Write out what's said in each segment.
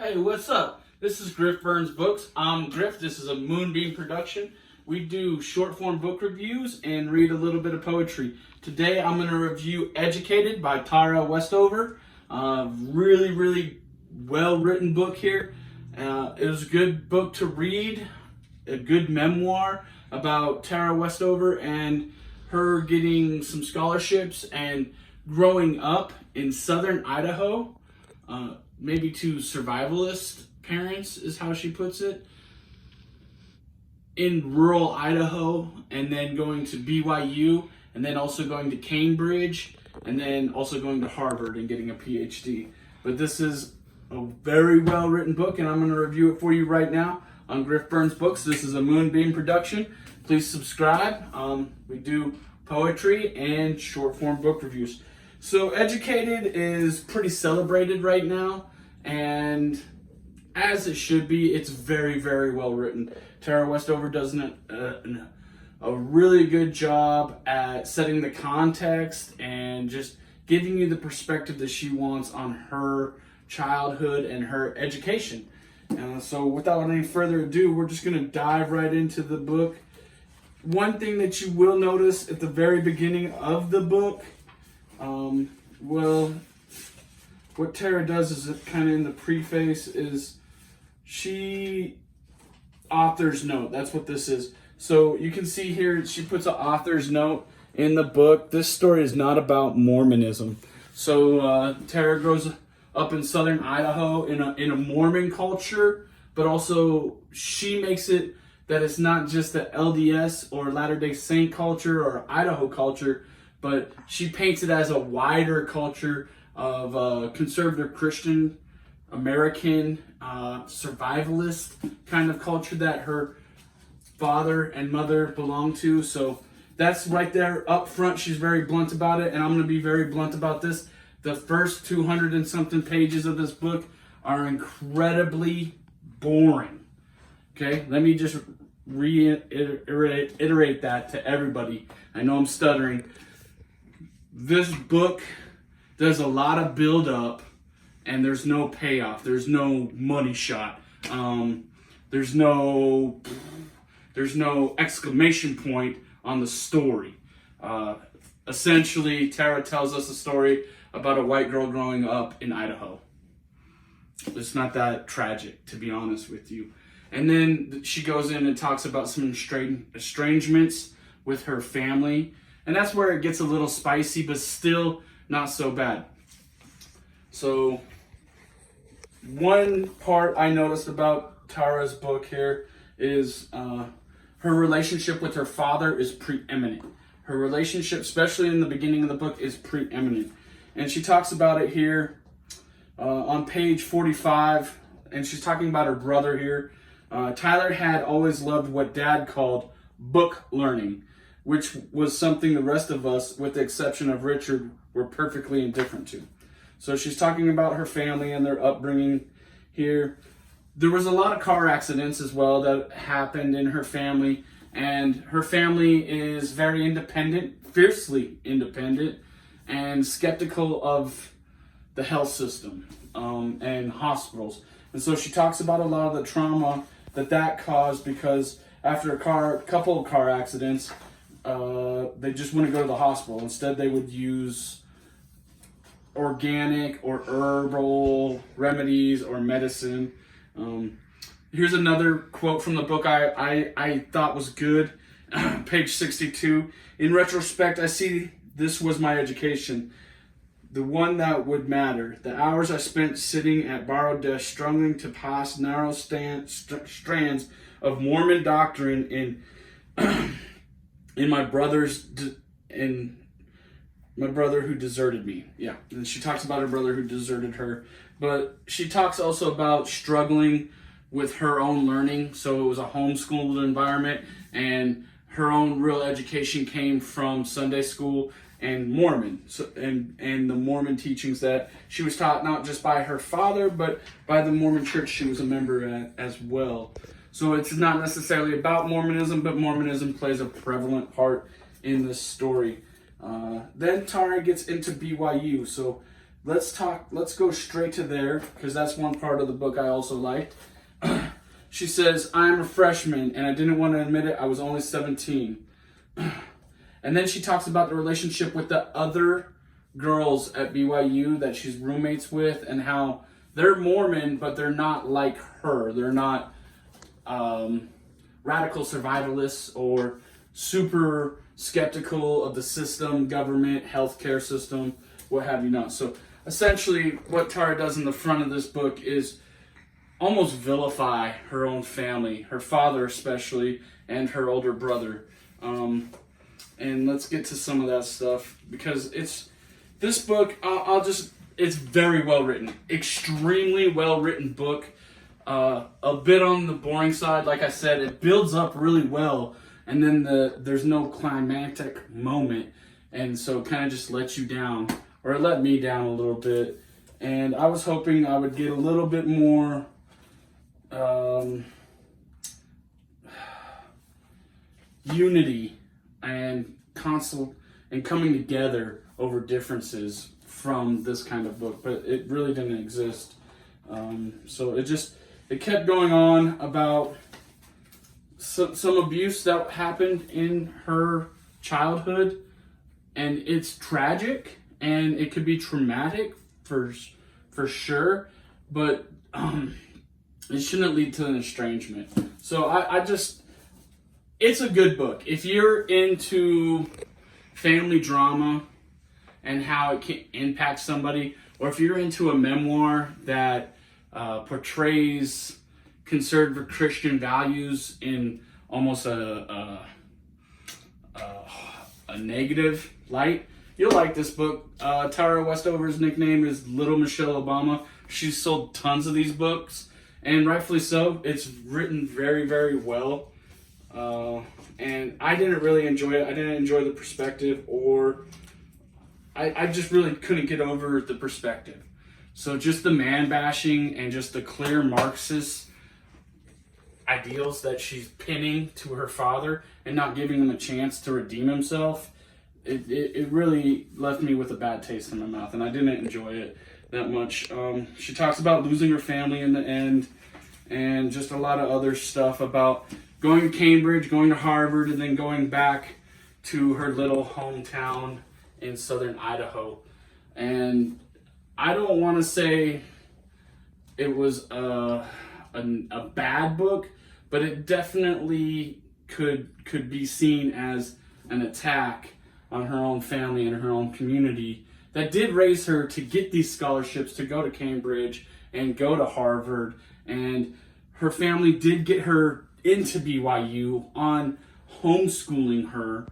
Hey, what's up? This is Griff Burns Books. I'm Griff. This is a Moonbeam production. We do short form book reviews and read a little bit of poetry. Today I'm going to review Educated by Tara Westover. Really well written book here. It was a good book to read, a good memoir about Tara Westover and her getting some scholarships and growing up in southern Idaho. Maybe to survivalist parents is how she puts it, in rural Idaho, and then going to BYU, and then also going to Cambridge, and then also going to Harvard and getting a PhD. But this is a very well written book, and I'm going to review it for you right now on Griff Burns Books. This is a Moonbeam production. Please subscribe. We do poetry and short form book reviews. So Educated is pretty celebrated right now, and as it should be, it's very well written. Tara Westover does a really good job at setting the context and just giving you the perspective that she wants on her childhood and her education. So without any further ado, we're just going to dive right into the book. One thing that you will notice at the very beginning of the book, what Tara does is kind of in the preface is she author's note. That's what this is. So you can see here she puts an author's note in the book. This story is not about Mormonism. So Tara grows up in southern Idaho in a Mormon culture, but also she makes it that it's not just the LDS or Latter-day Saint culture or Idaho culture, but she paints it as a wider culture of conservative Christian, American, survivalist kind of culture that her father and mother belong to. So that's right there up front. She's very blunt about it, and I'm going to be very blunt about this. The first 200 and something pages of this book are incredibly boring. Okay, let me just reiterate that to everybody. I know I'm stuttering. This book does a lot of build up, and there's no payoff. There's no money shot. There's no exclamation point on the story. Essentially, Tara tells us a story about a white girl growing up in Idaho. It's not that tragic, to be honest with you. And then she goes in and talks about some estrangements with her family. And that's where it gets a little spicy, but still not so bad. So one part I noticed about Tara's book here is her relationship with her father is preeminent. Her relationship, especially in the beginning of the book, is preeminent. And she talks about it here on page 45, and she's talking about her brother here. Tyler had always loved what Dad called book learning, which was something the rest of us, with the exception of Richard, were perfectly indifferent to. So she's talking about her family and their upbringing here. There was a lot of car accidents as well that happened in her family, and her family is very independent, fiercely independent, and skeptical of the health system and hospitals. And so she talks about a lot of the trauma that caused, because after a couple of car accidents, they just wouldn't go to the hospital. Instead, they would use organic or herbal remedies or medicine. Here's another quote from the book I thought was good. Page 62. In retrospect, I see this was my education, the one that would matter. The hours I spent sitting at borrowed desks, struggling to pass narrow strands of Mormon doctrine in my brother who deserted me. Yeah, and she talks about her brother who deserted her, but she talks also about struggling with her own learning. So it was a homeschooled environment, and her own real education came from Sunday school and Mormon, and the Mormon teachings that she was taught not just by her father, but by the Mormon church she was a member at as well. So it's not necessarily about Mormonism, but Mormonism plays a prevalent part in this story. Then Tara gets into BYU. So let's go straight to there, because that's one part of the book I also liked. She says, I'm a freshman, and I didn't want to admit it, I was only 17. And then she talks about the relationship with the other girls at BYU that she's roommates with, and how they're Mormon, but they're not like her. They're not radical survivalists or super skeptical of the system, government, healthcare system, what have you not. So essentially what Tara does in the front of this book is almost vilify her own family, her father especially, and her older brother. And let's get to some of that stuff, because this book, it's very well written, extremely well written book. A bit on the boring side, like I said, it builds up really well, and then there's no climactic moment, and so it kind of just lets you down, or it let me down a little bit. And I was hoping I would get a little bit more unity and coming together over differences from this kind of book, but it really didn't exist. So it kept going on about some abuse that happened in her childhood, and it's tragic and it could be traumatic for sure, but it shouldn't lead to an estrangement. So it's a good book. If you're into family drama and how it can impact somebody, or if you're into a memoir that portrays conservative Christian values in almost a negative light, you'll like this book. Tara Westover's nickname is Little Michelle Obama. She's sold tons of these books, and rightfully so. It's written very, very well. And I didn't really enjoy it. I didn't enjoy the perspective, or I just really couldn't get over the perspective. So just the man bashing and just the clear Marxist ideals that she's pinning to her father and not giving him a chance to redeem himself, it really left me with a bad taste in my mouth, and I didn't enjoy it that much. She talks about losing her family in the end, and just a lot of other stuff about going to Cambridge, going to Harvard, and then going back to her little hometown in southern Idaho. And I don't want to say it was a bad book, but it definitely could be seen as an attack on her own family and her own community that did raise her to get these scholarships to go to Cambridge and go to Harvard. And her family did get her into BYU on homeschooling her,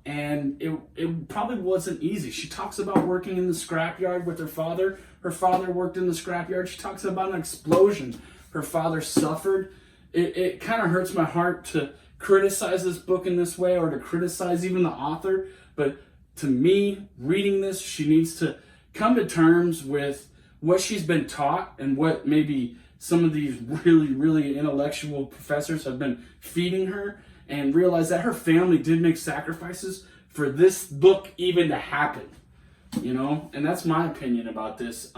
and it probably wasn't easy. She talks about working in the scrapyard with her father. Her father worked in the scrapyard. She talks about an explosion her father suffered. It kind of hurts my heart to criticize this book in this way, or to criticize even the author, but to me, reading this, she needs to come to terms with what she's been taught and what maybe some of these really, really intellectual professors have been feeding her, and realize that her family did make sacrifices for this book even to happen, And that's my opinion about this.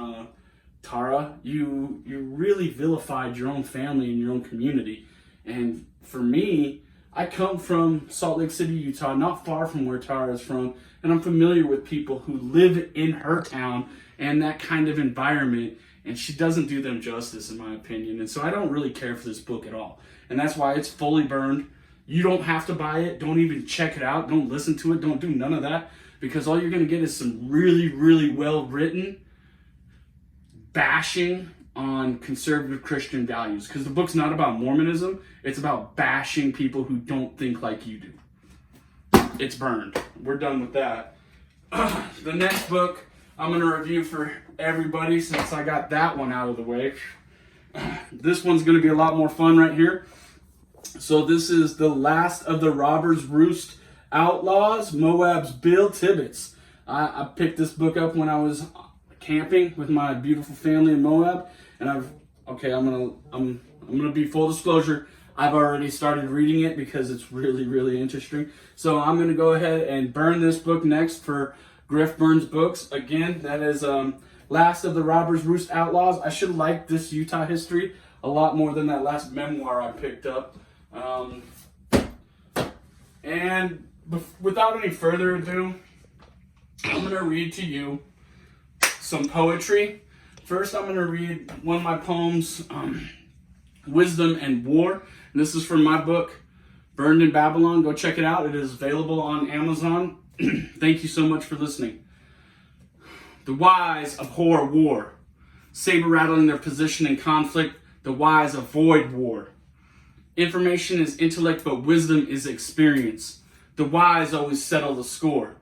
Tara, you really vilified your own family and your own community. And for me, I come from Salt Lake City, Utah, not far from where Tara is from, and I'm familiar with people who live in her town and that kind of environment, and she doesn't do them justice, in my opinion. And so I don't really care for this book at all. And that's why it's fully burned. You don't have to buy it. Don't even check it out. Don't listen to it. Don't do none of that, because all you're going to get is some really, really well-written bashing on conservative Christian values. Because the book's not about Mormonism. It's about bashing people who don't think like you do. It's burned. We're done with that. The next book I'm going to review for everybody, since I got that one out of the way. This one's going to be a lot more fun right here. So this is The Last of the Robbers Roost Outlaws, Moab's Bill Tibbets. I picked this book up when I was camping with my beautiful family in Moab, and I'm gonna be full disclosure. I've already started reading it because it's really, really interesting. So I'm gonna go ahead and burn this book next for Griff Burns Books. Again, that is Last of the Robbers Roost Outlaws. I should like this Utah history a lot more than that last memoir I picked up. And without any further ado, I'm going to read to you some poetry. First, I'm going to read one of my poems, Wisdom and War. And this is from my book, Burned in Babylon. Go check it out. It is available on Amazon. Thank you so much for listening. The wise abhor war, saber-rattling their position in conflict. The wise avoid war. Information is intellect, but wisdom is experience. The wise always settle the score.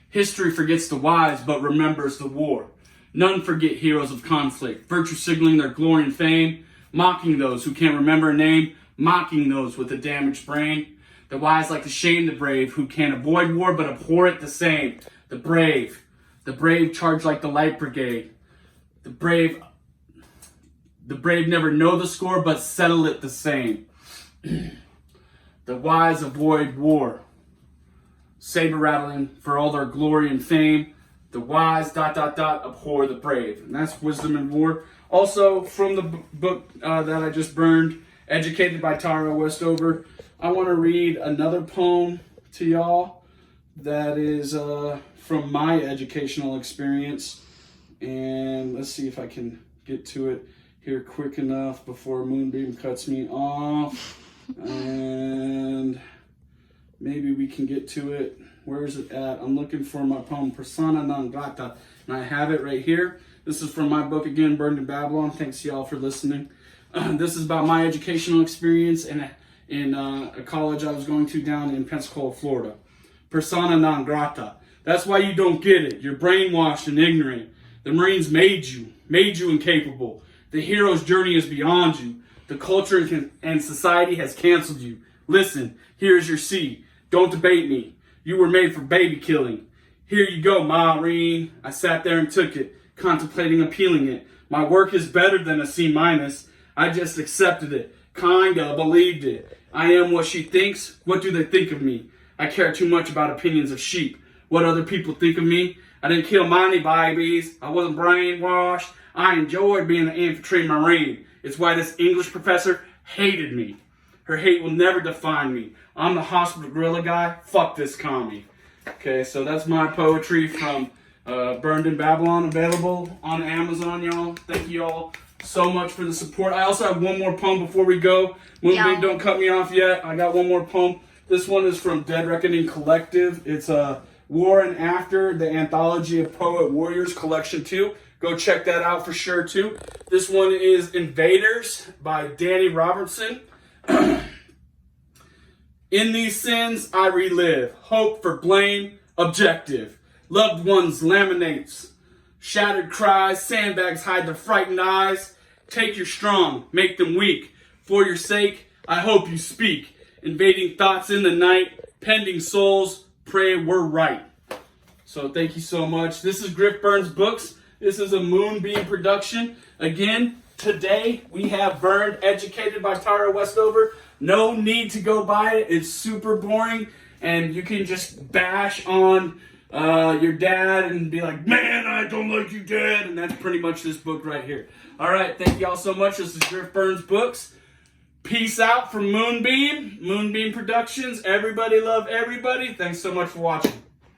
History forgets the wise, but remembers the war. None forget heroes of conflict, virtue signaling their glory and fame, mocking those who can't remember a name, mocking those with a damaged brain. The wise like to shame the brave, who can't avoid war, but abhor it the same. The brave charge like the light brigade. The brave never know the score, but settle it the same. The wise avoid war, saber rattling for all their glory and fame. The wise ... abhor the brave. And that's Wisdom and War. Also from the book that I just burned, Educated by Tara Westover, I want to read another poem to y'all that is from my educational experience. And let's see if I can get to it here quick enough before Moonbeam cuts me off. And maybe we can get to it. Where is it at? I'm looking for my poem, Persona non grata. And I have it right here. This is from my book again, Burned in Babylon. Thanks y'all for listening. This is about my educational experience in a college I was going to down in Pensacola, Florida. Persona non grata. That's why you don't get it. You're brainwashed and ignorant. The Marines made you incapable. The hero's journey is beyond you. The culture and society has canceled you. Listen, here's your C. Don't debate me. You were made for baby killing. Here you go, Marine. I sat there and took it, contemplating appealing it. My work is better than a C-. I just accepted it. Kinda believed it. I am what she thinks. What do they think of me? I care too much about opinions of sheep. What other people think of me? I didn't kill many babies. I wasn't brainwashed. I enjoyed being an infantry Marine. It's why this English professor hated me. Her hate will never define me. I'm the hospital gorilla guy. Fuck this commie. Okay, so that's my poetry from Burned in Babylon, available on Amazon, y'all. Thank you all so much for the support. I also have one more poem before we go. Moonbeam, don't cut me off yet. I got one more poem. This one is from Dead Reckoning Collective. It's War and After, the Anthology of Poet Warriors Collection 2. Go check that out for sure, too. This one is Invaders by Danny Robertson. In these sins I relive, hope for blame, objective. Loved ones laminates, shattered cries, sandbags hide their frightened eyes. Take your strong, make them weak. For your sake, I hope you speak. Invading thoughts in the night, pending souls, pray we're right. So thank you so much. This is Griff Burns Books. This is a Moonbeam production. Again, today we have Burned, Educated by Tara Westover. No need to go buy it. It's super boring. And you can just bash on your dad and be like, man, I don't like you, Dad. And that's pretty much this book right here. All right, thank you all so much. This is Griff Burns Books. Peace out from Moonbeam Productions. Everybody love everybody. Thanks so much for watching.